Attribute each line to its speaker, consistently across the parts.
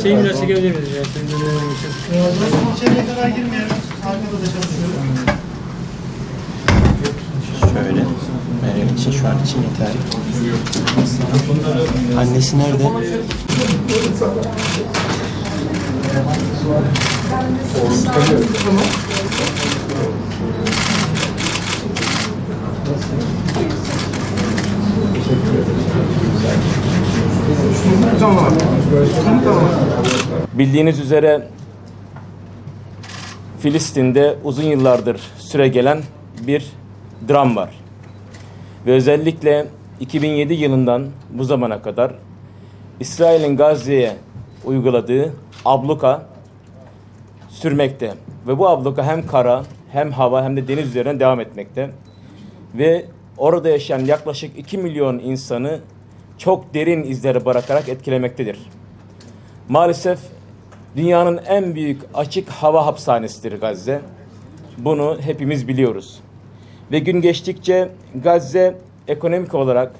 Speaker 1: Şeyi biraz çekebilir miyiz ya?
Speaker 2: İçeriye kadar girmeyelim. Arkada da çalışıyorum.
Speaker 3: Şöyle. Meryem için şu an için yeterli. Annesi nerede?
Speaker 4: Bildiğiniz üzere Filistin'de uzun yıllardır süregelen bir dram var. Ve özellikle 2007 yılından bu zamana kadar İsrail'in Gazze'ye uyguladığı abluka sürmekte. Ve bu abluka hem kara hem hava hem de deniz üzerinden devam etmekte. Ve orada yaşayan yaklaşık 2 milyon insanı çok derin izleri bırakarak etkilemektedir. Maalesef dünyanın en büyük açık hava hapishanesidir Gazze. Bunu hepimiz biliyoruz. Ve gün geçtikçe Gazze ekonomik olarak,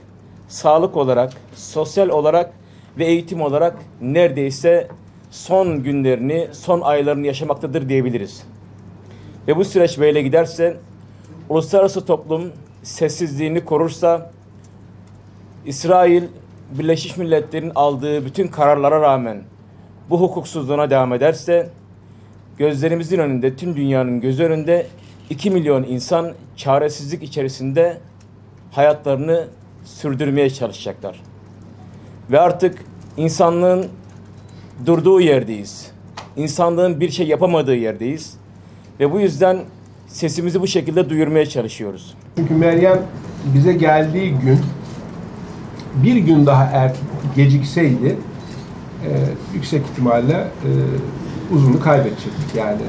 Speaker 4: sağlık olarak, sosyal olarak ve eğitim olarak neredeyse son günlerini, son aylarını yaşamaktadır diyebiliriz. Ve bu süreç böyle giderse, uluslararası toplum sessizliğini korursa, İsrail, Birleşmiş Milletler'in aldığı bütün kararlara rağmen bu hukuksuzluğuna devam ederse, gözlerimizin önünde, tüm dünyanın gözü önünde 2 milyon insan çaresizlik içerisinde hayatlarını sürdürmeye çalışacaklar. Ve artık insanlığın durduğu yerdeyiz. İnsanlığın bir şey yapamadığı yerdeyiz. Ve bu yüzden sesimizi bu şekilde duyurmaya çalışıyoruz.
Speaker 5: Çünkü Meryem bize geldiği gün bir gün daha gecikseydi yüksek ihtimalle uzunu kaybedecektik. Yani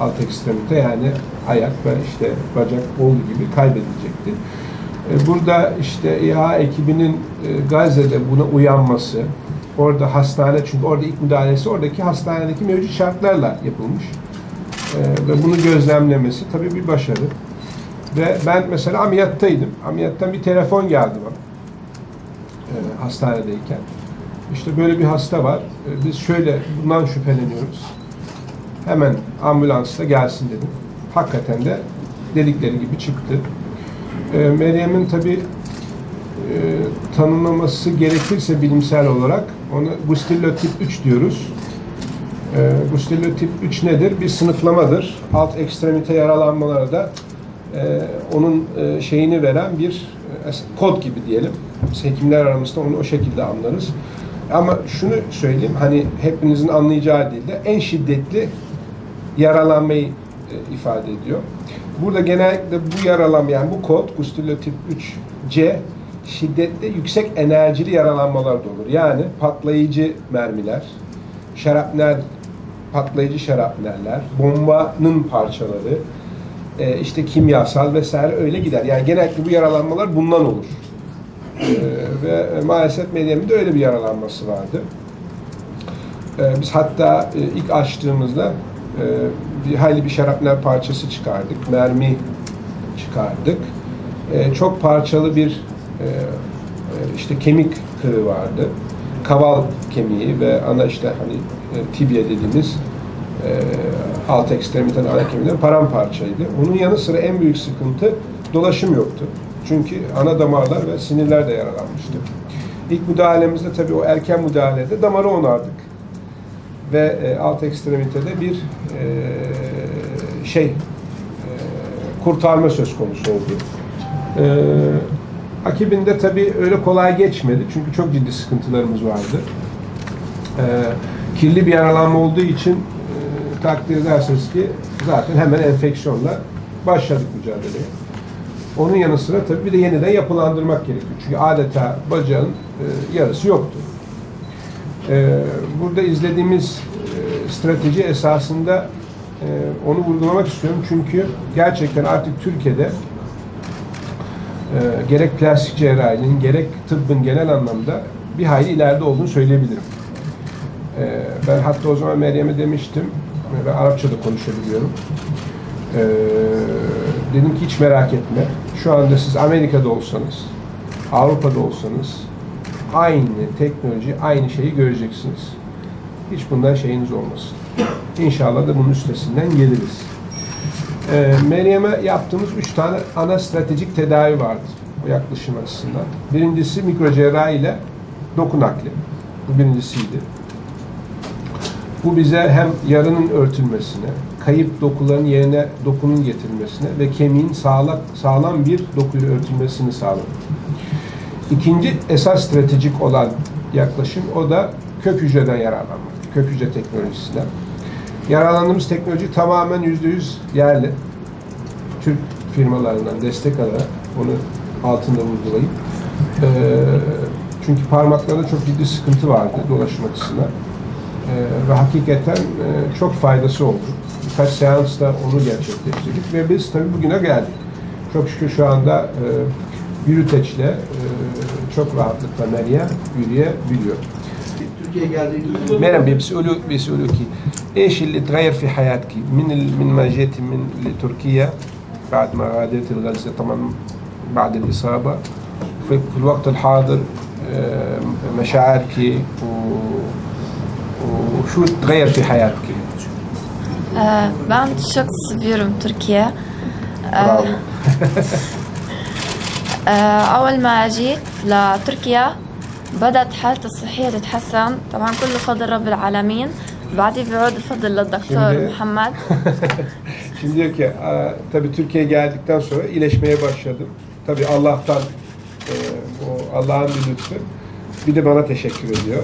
Speaker 5: alt ekstremite, yani ayak ve işte bacak olduğu gibi kaybedilecekti. Burada işte İHA ekibinin Gazze'de buna uyanması, orada hastane, çünkü orada ilk müdahalesi oradaki hastanedeki mevcut şartlarla yapılmış ve bunu gözlemlemesi tabii bir başarı. Ve ben mesela ameliyattaydım. Ameliyattan bir telefon geldi bana hastanedeyken. İşte böyle bir hasta var. Biz şöyle bundan şüpheleniyoruz. Hemen ambulansla gelsin dedim. Hakikaten de dedikleri gibi çıktı. Meryem'in tabii tanımlaması gerekirse bilimsel olarak ona Gustillo tip 3 diyoruz. Gustillo tip 3 nedir? Bir sınıflamadır. Alt ekstremite yaralanmalara da onun şeyini veren bir kod gibi diyelim. Biz hekimler aramızda onu o şekilde anlarız. Ama şunu söyleyeyim, hani hepinizin anlayacağı dilde en şiddetli yaralanmayı ifade ediyor. Burada genellikle bu yaralanma, yani bu kod Gustillo tip 3C şiddetli yüksek enerjili yaralanmalar da olur. Yani patlayıcı mermiler, şarapnel, patlayıcı şarapneller, bombanın parçaları, işte kimyasal vesaire öyle gider. Yani genellikle bu yaralanmalar bundan olur. Ve maalesef Meryem'in de öyle bir yaralanması vardı. Biz hatta ilk açtığımızda bir hayli bir şarapnel parçası çıkardık, mermi çıkardık. Çok parçalı bir işte kemik kırığı vardı. Kaval kemiği ve ana işte hani tibia dediğimiz alt ekstremitenin ana kemiğinden paramparçaydı. Onun yanı sıra en büyük sıkıntı dolaşım yoktu. Çünkü ana damarlar ve sinirler de yaralanmıştı. İlk müdahalemizde tabii o erken müdahalede damarı onardık. Ve alt ekstremitede bir kurtarma söz konusu oldu. Akibinde tabii öyle kolay geçmedi. Çünkü çok ciddi sıkıntılarımız vardı. Kirli bir yaralanma olduğu için takdir edersiniz ki zaten hemen enfeksiyonla başladık mücadeleye. Onun yanı sıra tabii bir de yeniden yapılandırmak gerekiyor. Çünkü adeta bacağın yarısı yoktu. Burada izlediğimiz strateji esasında onu vurgulamak istiyorum. Çünkü gerçekten artık Türkiye'de gerek plastik cerrahinin gerek tıbbın genel anlamda bir hayli ileride olduğunu söyleyebilirim. Ben hatta o zaman Meryem'e demiştim, ben Arapça da konuşabiliyorum. Dedim ki hiç merak etme. Şu anda siz Amerika'da olsanız, Avrupa'da olsanız aynı teknoloji, aynı şeyi göreceksiniz. Hiç bundan şeyiniz olmasın. İnşallah da bunun üstesinden geliriz. Meryem'e yaptığımız 3 tane ana stratejik tedavi vardı o yaklaşım açısından. Birincisi mikrocerrahi ile doku nakli. Bu birincisiydi. Bu bize hem yarının örtülmesine, kayıp dokuların yerine dokunun getirilmesine ve kemiğin sağlam bir dokuyla örtülmesini sağladı. İkinci esas stratejik olan yaklaşım o da kök hücreden yararlanmak. Kök hücre teknolojisinden. Yararlandığımız teknoloji tamamen %100 yerli. Türk firmalarından destek alarak onu altında vurgulayıp çünkü parmaklarında çok ciddi sıkıntı vardı dolaşım açısından. Ve hakikaten çok faydası oldu. Birkaç seansta onu gerçekleştirdik ve biz tabii bugüne geldik. Çok şükür şu anda yürüteçle çok rahatlıkla Meryem yürüyebiliyor.
Speaker 2: Türkiye'ye geldiğinizde
Speaker 5: Meryem بيسألوا ki ايش اللي تغير في حياتك من ما جيتي من لتركيا بعد ما غادرت الغزة طبعا بعد الإصابة في الوقت الحاضر مشاعرك وشو تغير في حياتك؟
Speaker 6: Ben çok seviyorum Türkiye.
Speaker 5: Bravo.
Speaker 6: أول ما جيت لتركيا بدأت حالتي الصحية تتحسن طبعا كله فضل رب العالمين بعدين بيعود الفضل للدكتور محمد.
Speaker 5: Şimdi diyor ki tabii Türkiye'ye geldikten sonra iyileşmeye başladım. Tabii Allah'tan o Allah'ın bir lütfu. Bir de bana teşekkür ediyor.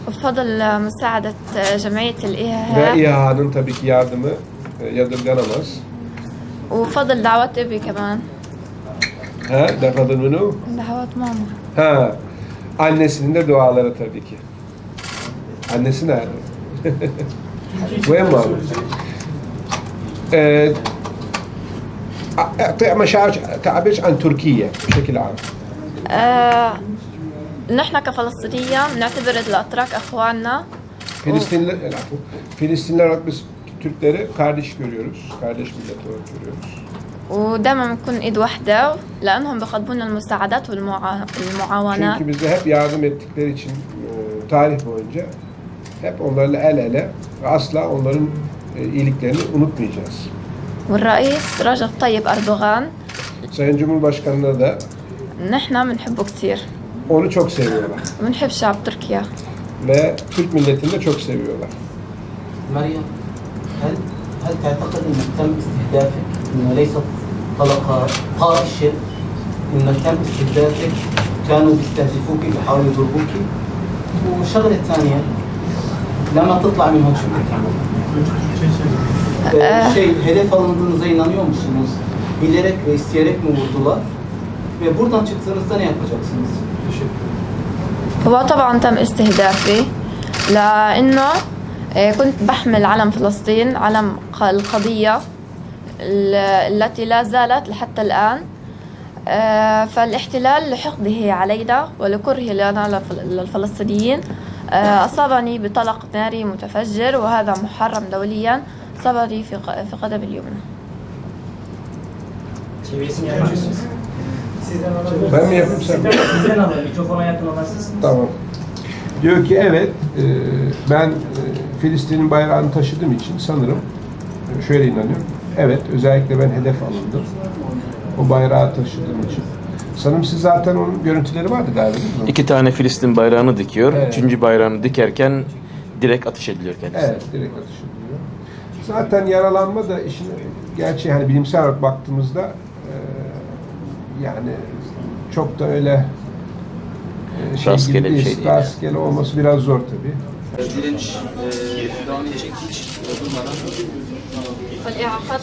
Speaker 6: وبفضل مساعدة جمعية
Speaker 5: Ve
Speaker 6: الإيهاب
Speaker 5: İHA'nın tabii ki yardımı yadırganamaz.
Speaker 6: وفضل دعوات أبي كمان.
Speaker 5: Ha, defadın bunu.
Speaker 6: دعوات ماما.
Speaker 5: Ha, annesinin de duaları tabii ki. Annesi nerede? Vين ماما؟ اعطي مشاعر تعبير عن تركيا بشكل عام.
Speaker 6: نحن كفلسطينية بنعتبر الأتراك أخواننا.
Speaker 5: Filistinliler olarak biz Türkleri kardeş görüyoruz. Kardeş millet olarak görüyoruz.
Speaker 6: ودائما بنكون ايد واحدة لأنهم بيقدمون المساعدات والمعاونات.
Speaker 5: Çünkü bize hep yardım ettikleri için tarih boyunca hep onlarla el ele ve asla onların iyiliklerini unutmayacağız.
Speaker 6: والرئيس رجب طيب أردوغان
Speaker 5: Sayın Cumhurbaşkanı'na da
Speaker 6: نحن بنحبه كثير.
Speaker 5: onu çok seviyorlar.
Speaker 6: بنحب شعب تركيا.
Speaker 5: Ve Türk milletini de çok seviyorlar.
Speaker 7: مريم هل تعتقد انك تم استهدافك انه ليس طلقه طائشه انك تم استهدافك كانوا بيستهدفوك بيحاولوا يضربوك والشغله الثانيه لما تطلع من هون شو بدك تعمل؟ hedef alındığınıza inanıyor musunuz? Bilerek ve isteyerek mi vurdular? Ve buradan çıktığınızda ne yapacaksınız?
Speaker 6: هو طبعا تم استهدافي لأنه كنت بحمل علم فلسطين علم القضية التي لا زالت لحتى الآن فالاحتلال لحقده علينا ولكرهه لنا للفلسطينيين أصابني بطلق ناري متفجر وهذا محرم دوليا أصابني في قدم اليمنى.
Speaker 5: Ben mi yapayım sen?
Speaker 1: Sizden alalım. Mikrofona yakın olan siz.
Speaker 5: Tamam. Diyor ki evet, ben Filistin'in bayrağını taşıdığım için sanırım şöyle inanıyorum. Evet, özellikle ben hedef alındım. O bayrağı taşıdığım için. Sanırım siz zaten onun görüntüleri vardı galiba.
Speaker 4: 2 tane Filistin bayrağını dikiyor.
Speaker 5: Evet.
Speaker 4: 3. bayrağını dikerken direkt atış ediliyor kendisi.
Speaker 5: Evet, direkt atış ediliyor. Zaten yaralanma da işin gerçeği hani bilimsel olarak baktığımızda yani çok da öyle
Speaker 4: Rastgele
Speaker 5: gibi
Speaker 4: bir
Speaker 5: değil.
Speaker 4: şey değil
Speaker 5: Rastgele olması biraz zor tabii.
Speaker 7: Direnç devam edecek hiç durmadan.
Speaker 6: فالإعاقات